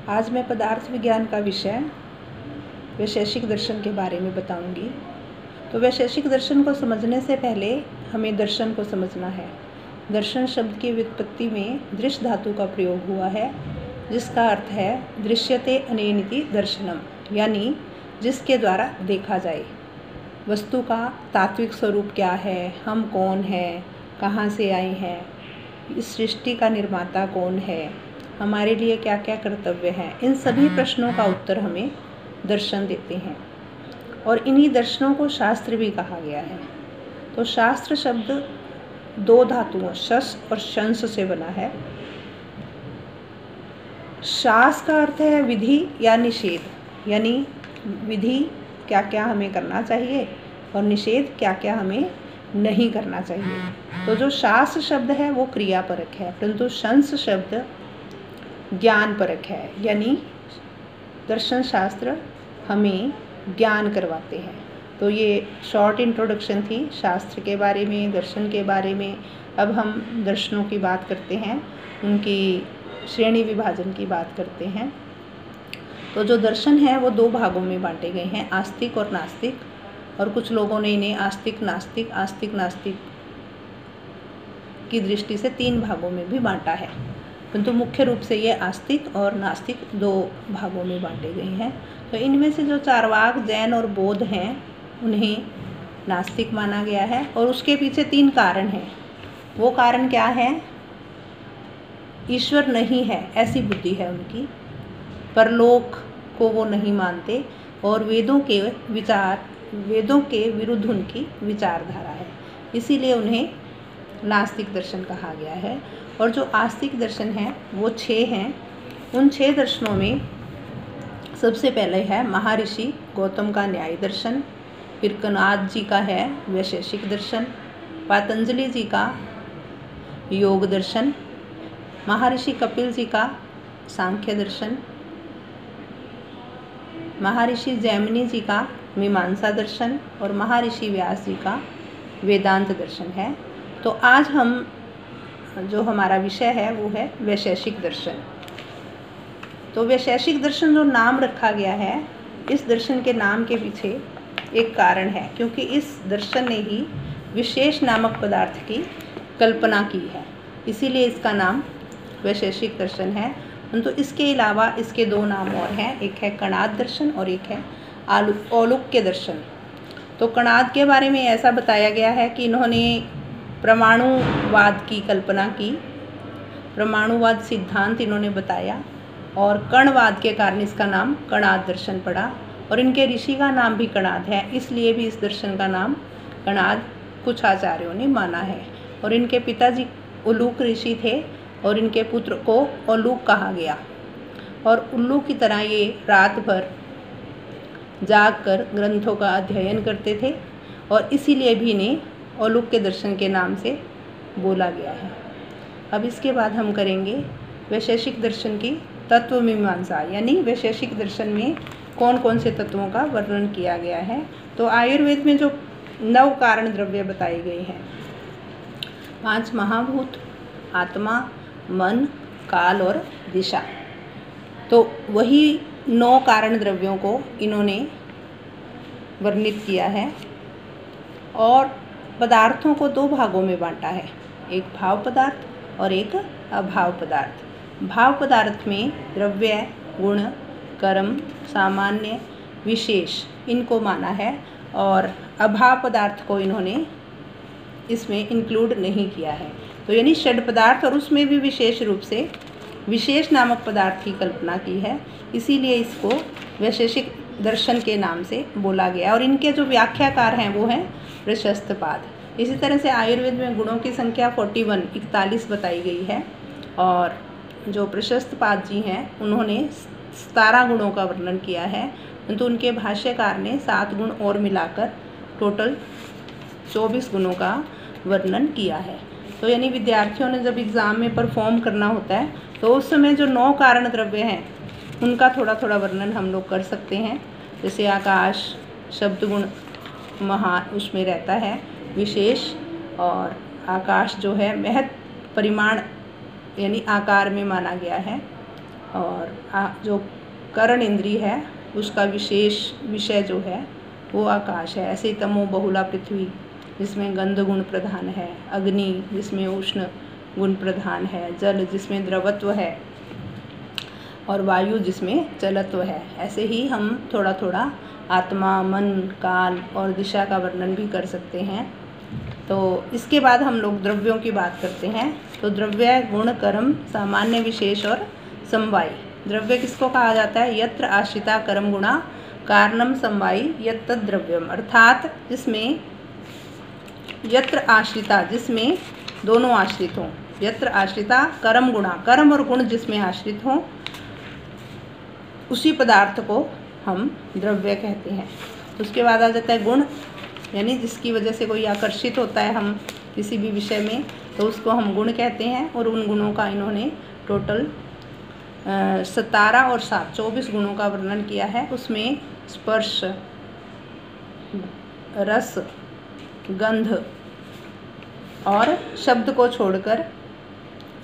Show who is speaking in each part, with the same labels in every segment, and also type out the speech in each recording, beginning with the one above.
Speaker 1: आज मैं पदार्थ विज्ञान का विषय वैशेषिक दर्शन के बारे में बताऊंगी। तो वैशेषिक दर्शन को समझने से पहले हमें दर्शन को समझना है। दर्शन शब्द की व्युत्पत्ति में दृश्य धातु का प्रयोग हुआ है, जिसका अर्थ है दृश्यते अनेनिति दर्शनम, यानी जिसके द्वारा देखा जाए। वस्तु का तात्विक स्वरूप क्या है, हम कौन हैं, कहाँ से आए हैं, इस सृष्टि का निर्माता कौन है, हमारे लिए क्या क्या कर्तव्य हैं, इन सभी प्रश्नों का उत्तर हमें दर्शन देते हैं। और इन्हीं दर्शनों को शास्त्र भी कहा गया है। तो शास्त्र शब्द दो धातुओं शस और शंस से बना है। शास का अर्थ है विधि या निषेध, यानी विधि क्या क्या हमें करना चाहिए और निषेध क्या क्या हमें नहीं करना चाहिए। तो जो शास्त्र शब्द है वो क्रियापरक है, परंतु शंस शब्द ज्ञान परक है, यानी दर्शन शास्त्र हमें ज्ञान करवाते हैं। तो ये शॉर्ट इंट्रोडक्शन थी शास्त्र के बारे में, दर्शन के बारे में। अब हम दर्शनों की बात करते हैं, उनकी श्रेणी विभाजन की बात करते हैं। तो जो दर्शन है वो दो भागों में बांटे गए हैं, आस्तिक और नास्तिक। और कुछ लोगों ने इन्हें आस्तिक नास्तिक की दृष्टि से तीन भागों में भी बांटा है, परंतु मुख्य रूप से ये आस्तिक और नास्तिक दो भागों में बांटे गए हैं। तो इनमें से जो चारवाक, जैन और बौद्ध हैं उन्हें नास्तिक माना गया है, और उसके पीछे तीन कारण हैं। वो कारण क्या है? ईश्वर नहीं है ऐसी बुद्धि है उनकी, परलोक को वो नहीं मानते, और वेदों के विरुद्ध उनकी विचारधारा है, इसीलिए उन्हें नास्तिक दर्शन कहा गया है। और जो आस्तिक दर्शन है वो 6 हैं। उन 6 दर्शनों में सबसे पहले है महर्षि गौतम का न्याय दर्शन, फिर कणाद जी का है वैशेषिक दर्शन, पतंजलि जी का योग दर्शन, महर्षि कपिल जी का सांख्य दर्शन, महर्षि जैमिनी जी का मीमांसा दर्शन और महर्षि व्यास जी का वेदांत दर्शन है। तो आज हम जो हमारा विषय है वो है वैशेषिक दर्शन। तो वैशेषिक दर्शन जो नाम रखा गया है, इस दर्शन के नाम के पीछे एक कारण है, क्योंकि इस दर्शन ने ही विशेष नामक पदार्थ की कल्पना की है, इसीलिए इसका नाम वैशेषिक दर्शन है। परंतु इसके अलावा इसके 2 नाम और हैं, एक है कणाद दर्शन और एक है औलुक्य दर्शन। तो कणाद के बारे में ऐसा बताया गया है कि इन्होंने परमाणुवाद की कल्पना की, परमाणुवाद सिद्धांत इन्होंने बताया, और कणवाद के कारण इसका नाम कणाद दर्शन पड़ा। और इनके ऋषि का नाम भी कणाद है, इसलिए भी इस दर्शन का नाम कणाद कुछ आचार्यों ने माना है। और इनके पिताजी उल्लूक ऋषि थे और इनके पुत्र को औलूक कहा गया, और उल्लू की तरह ये रात भर जागकर ग्रंथों का अध्ययन करते थे, और इसीलिए भी इन्हें औलुक के दर्शन के नाम से बोला गया है। अब इसके बाद हम करेंगे वैशेषिक दर्शन की तत्व मीमांसा, यानी वैशेषिक दर्शन में कौन कौन से तत्वों का वर्णन किया गया है। तो आयुर्वेद में जो 9 कारण द्रव्य बताए गए हैं, 5 महाभूत, आत्मा, मन, काल और दिशा, तो वही 9 कारण द्रव्यों को इन्होंने वर्णित किया है। और पदार्थों को 2 भागों में बांटा है, एक भाव पदार्थ और एक अभाव पदार्थ। भाव पदार्थ में द्रव्य, गुण, कर्म, सामान्य, विशेष इनको माना है, और अभाव पदार्थ को इन्होंने इसमें इंक्लूड नहीं किया है। तो यानी षड पदार्थ, और उसमें भी विशेष रूप से विशेष नामक पदार्थ की कल्पना की है, इसीलिए इसको वैशेषिक दर्शन के नाम से बोला गया। और इनके जो व्याख्याकार हैं वो हैं प्रशस्तपाद। इसी तरह से आयुर्वेद में गुणों की संख्या 41 बताई गई है, और जो प्रशस्तपाद जी हैं उन्होंने 17 गुणों का वर्णन किया है, परंतु उनके भाष्यकार ने 7 गुण और मिलाकर टोटल 24 गुणों का वर्णन किया है। तो यानी विद्यार्थियों ने जब एग्ज़ाम में परफॉर्म करना होता है तो उस समय जो 9 कारण द्रव्य हैं उनका थोड़ा थोड़ा वर्णन हम लोग कर सकते हैं। जैसे आकाश शब्द गुण उसमें रहता है विशेष, और आकाश जो है महत परिमाण यानी आकार में माना गया है, और जो करण इंद्रिय है उसका विशेष विषय जो है वो आकाश है। ऐसे तमो बहुला पृथ्वी जिसमें गंध गुण प्रधान है, अग्नि जिसमें उष्ण गुण प्रधान है, जल जिसमें द्रवत्व है और वायु जिसमें चलत्व है। ऐसे ही हम थोड़ा थोड़ा आत्मा, मन, काल और दिशा का वर्णन भी कर सकते हैं। तो इसके बाद हम लोग द्रव्यों की बात करते हैं। तो द्रव्य, गुण, कर्म, सामान्य, विशेष और समवायी। द्रव्य किसको कहा जाता है? यत्र आश्रिता कर्म गुणा कारणम समवायी यत्तद् द्रव्यम, अर्थात जिसमें यत्र आश्रिता, जिसमें दोनों आश्रित हों, यत्र आश्रिता कर्म गुणा, कर्म और गुण जिसमें आश्रित हों, उसी पदार्थ को हम द्रव्य कहते हैं। उसके बाद आ जाता है गुण, यानी जिसकी वजह से कोई आकर्षित होता है हम किसी भी विषय में, तो उसको हम गुण कहते हैं। और उन गुणों का इन्होंने टोटल 17 और 7 24 गुणों का वर्णन किया है। उसमें स्पर्श, रस, गंध और शब्द को छोड़कर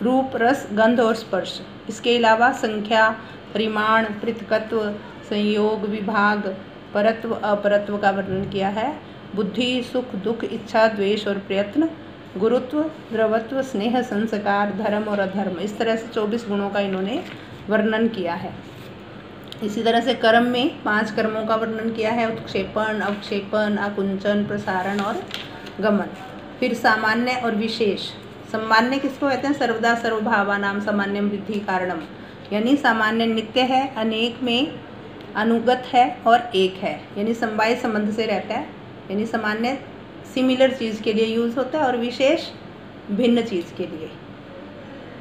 Speaker 1: रूप, रस, गंध और स्पर्श, इसके अलावा संख्या, परिमाण, पृथकत्व, संयोग, विभाग, परत्व, अपरत्व का वर्णन किया है। बुद्धि, सुख, दुख, इच्छा, द्वेष और प्रयत्न, गुरुत्व, द्रवत्व, स्नेह, संस्कार, धर्म और अधर्म, इस तरह से 24 गुणों का इन्होंने वर्णन किया है। इसी तरह से कर्म में 5 कर्मों का वर्णन किया है, उत्क्षेपण, अवक्षेपण, आकुंचन, प्रसारण और गमन। फिर सामान्य और विशेष। सामान्य किसको कहते हैं? सर्वदा सर्वभावानां सामान्यम वृद्धि कारणम, यानी सामान्य नित्य है, अनेक में अनुगत है और एक है, यानी समवाय संबंध से रहता है। यानी सामान्य सिमिलर चीज़ के लिए यूज़ होता है और विशेष भिन्न चीज़ के लिए।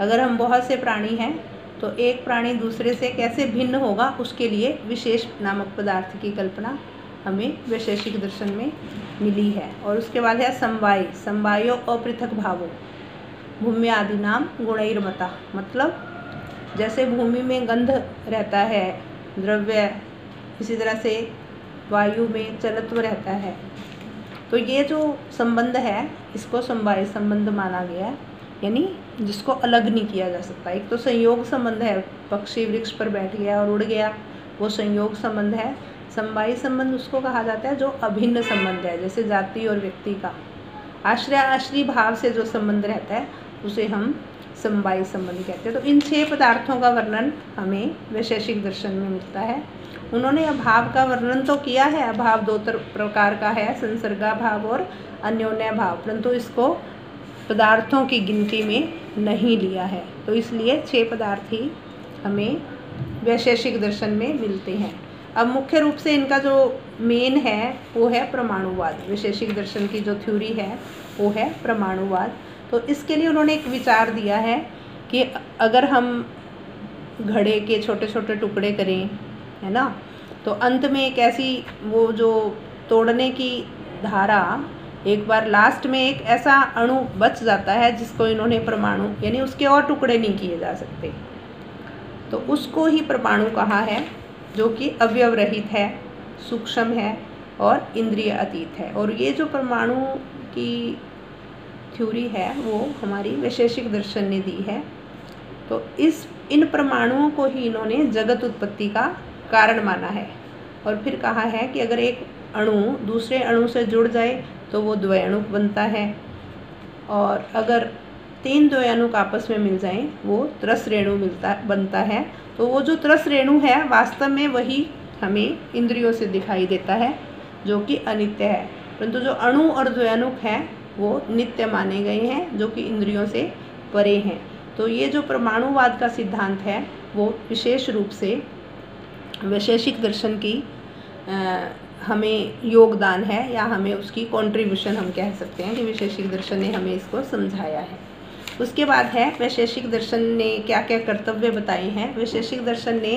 Speaker 1: अगर हम बहुत से प्राणी हैं तो एक प्राणी दूसरे से कैसे भिन्न होगा, उसके लिए विशेष नामक पदार्थ की कल्पना हमें वैशेषिक दर्शन में मिली है। और उसके बाद है समवायी। समवायो अपृथक भावो भूम्य आदि नाम गुणैर्मता, मतलब जैसे भूमि में गंध रहता है, द्रव्य, इसी तरह से वायु में चलत्व रहता है। तो ये जो संबंध है इसको समवाय संबंध माना गया है, यानी जिसको अलग नहीं किया जा सकता। एक तो संयोग संबंध है, पक्षी वृक्ष पर बैठ गया और उड़ गया, वो संयोग संबंध है। समवायी संबंध उसको कहा जाता है जो अभिन्न संबंध है, जैसे जाति और व्यक्ति का आश्रय आश्रय भाव से जो संबंध रहता है उसे हम समवायी संबंध कहते हैं। तो इन 6 पदार्थों का वर्णन हमें वैशेषिक दर्शन में मिलता है। उन्होंने अभाव का वर्णन तो किया है, अभाव 2 प्रकार का है, संसर्गाभाव और अन्योन्य भाव, परंतु इसको पदार्थों की गिनती में नहीं लिया है। तो इसलिए 6 पदार्थ ही हमें वैशेषिक दर्शन में मिलते हैं। अब मुख्य रूप से इनका जो मेन है वो है परमाणुवाद। वैशेषिक दर्शन की जो थ्योरी है वो है परमाणुवाद। तो इसके लिए उन्होंने एक विचार दिया है कि अगर हम घड़े के छोटे छोटे टुकड़े करें, है ना, तो अंत में एक ऐसी वो जो तोड़ने की धारा, एक बार लास्ट में एक ऐसा अणु बच जाता है जिसको इन्होंने परमाणु, यानी उसके और टुकड़े नहीं किए जा सकते, तो उसको ही परमाणु कहा है, जो कि अवयव रहित है, सूक्ष्म है और इंद्रिय अतीत है। और ये जो परमाणु की थ्योरी है वो हमारी वैशेषिक दर्शन ने दी है। तो इन परमाणुओं को ही इन्होंने जगत उत्पत्ति का कारण माना है। और फिर कहा है कि अगर एक अणु दूसरे अणु से जुड़ जाए तो वो द्वयाणुक बनता है, और अगर 3 द्वयाणुक आपस में मिल जाएं वो त्रस रेणु बनता है। तो वो जो त्रस रेणु है वास्तव में वही हमें इंद्रियों से दिखाई देता है, जो कि अनित्य है, परंतु जो अणु और द्वयाणुक हैं वो नित्य माने गए हैं, जो कि इंद्रियों से परे हैं। तो ये जो परमाणुवाद का सिद्धांत है वो विशेष रूप से वैशेषिक दर्शन की हमें योगदान है, या हमें उसकी कंट्रीब्यूशन हम कह सकते हैं कि वैशेषिक दर्शन ने हमें इसको समझाया है। उसके बाद है वैशेषिक दर्शन ने क्या क्या कर्तव्य बताए हैं। वैशेषिक दर्शन ने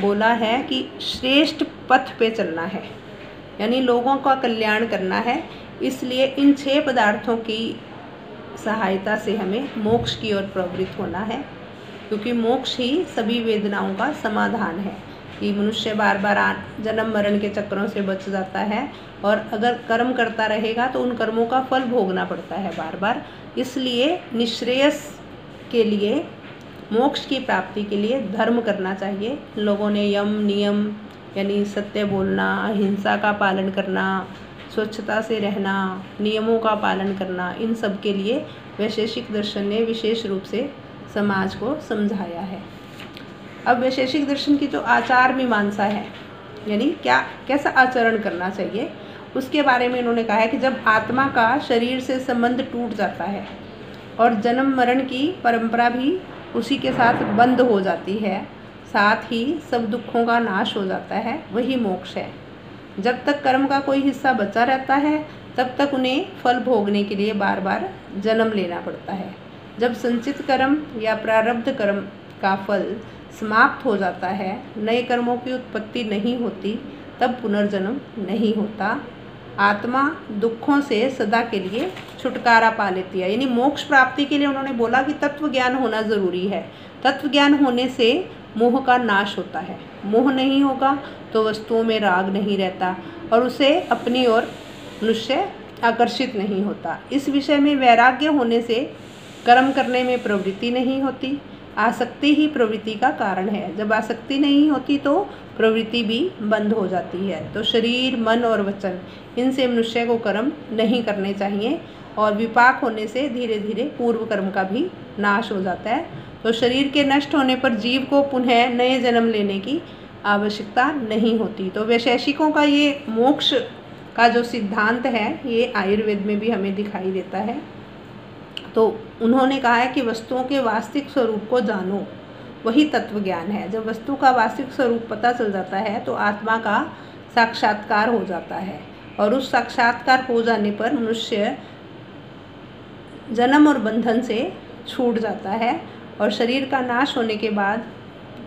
Speaker 1: बोला है कि श्रेष्ठ पथ पे चलना है, यानी लोगों का कल्याण करना है। इसलिए इन 6 पदार्थों की सहायता से हमें मोक्ष की ओर प्रवृत्त होना है, क्योंकि मोक्ष ही सभी वेदनाओं का समाधान है कि मनुष्य बार बार जन्म मरण के चक्रों से बच जाता है, और अगर कर्म करता रहेगा तो उन कर्मों का फल भोगना पड़ता है बार बार। इसलिए निश्रेयस के लिए मोक्ष की प्राप्ति के लिए धर्म करना चाहिए। लोगों ने यम नियम यानी सत्य बोलना, अहिंसा का पालन करना, स्वच्छता से रहना, नियमों का पालन करना, इन सब के लिए वैशेषिक दर्शन ने विशेष रूप से समाज को समझाया है। अब वैशेषिक दर्शन की जो आचार मीमांसा है, यानी कैसा आचरण करना चाहिए, उसके बारे में इन्होंने कहा है कि जब आत्मा का शरीर से संबंध टूट जाता है और जन्म मरण की परंपरा भी उसी के साथ बंद हो जाती है, साथ ही सब दुखों का नाश हो जाता है, वही मोक्ष है। जब तक कर्म का कोई हिस्सा बचा रहता है तब तक उन्हें फल भोगने के लिए बार बार जन्म लेना पड़ता है। जब संचित कर्म या प्रारब्ध कर्म का फल समाप्त हो जाता है, नए कर्मों की उत्पत्ति नहीं होती, तब पुनर्जन्म नहीं होता। आत्मा दुखों से सदा के लिए छुटकारा पा लेती है। यानी मोक्ष प्राप्ति के लिए उन्होंने बोला कि तत्व ज्ञान होना ज़रूरी है। तत्व ज्ञान होने से मोह का नाश होता है। मोह नहीं होगा तो वस्तुओं में राग नहीं रहता और उसे अपनी ओर मनुष्य आकर्षित नहीं होता। इस विषय में वैराग्य होने से कर्म करने में प्रवृत्ति नहीं होती। आसक्ति ही प्रवृत्ति का कारण है। जब आसक्ति नहीं होती तो प्रवृत्ति भी बंद हो जाती है। तो शरीर, मन और वचन, इनसे मनुष्य को कर्म नहीं करने चाहिए और विपाक होने से धीरे धीरे पूर्व कर्म का भी नाश हो जाता है। तो शरीर के नष्ट होने पर जीव को पुनः नए जन्म लेने की आवश्यकता नहीं होती। तो वैशेषिकों का ये मोक्ष का जो सिद्धांत है, ये आयुर्वेद में भी हमें दिखाई देता है। तो उन्होंने कहा है कि वस्तुओं के वास्तविक स्वरूप को जानो, वही तत्व ज्ञान है। जब वस्तु का वास्तविक स्वरूप पता चल जाता है तो आत्मा का साक्षात्कार हो जाता है और उस साक्षात्कार हो जाने पर मनुष्य जन्म और बंधन से छूट जाता है और शरीर का नाश होने के बाद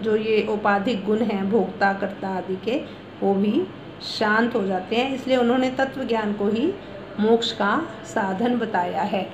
Speaker 1: जो ये औपाधिक गुण हैं, भोक्ता, कर्ता आदि के, वो भी शांत हो जाते हैं। इसलिए उन्होंने तत्व ज्ञान को ही मोक्ष का साधन बताया है।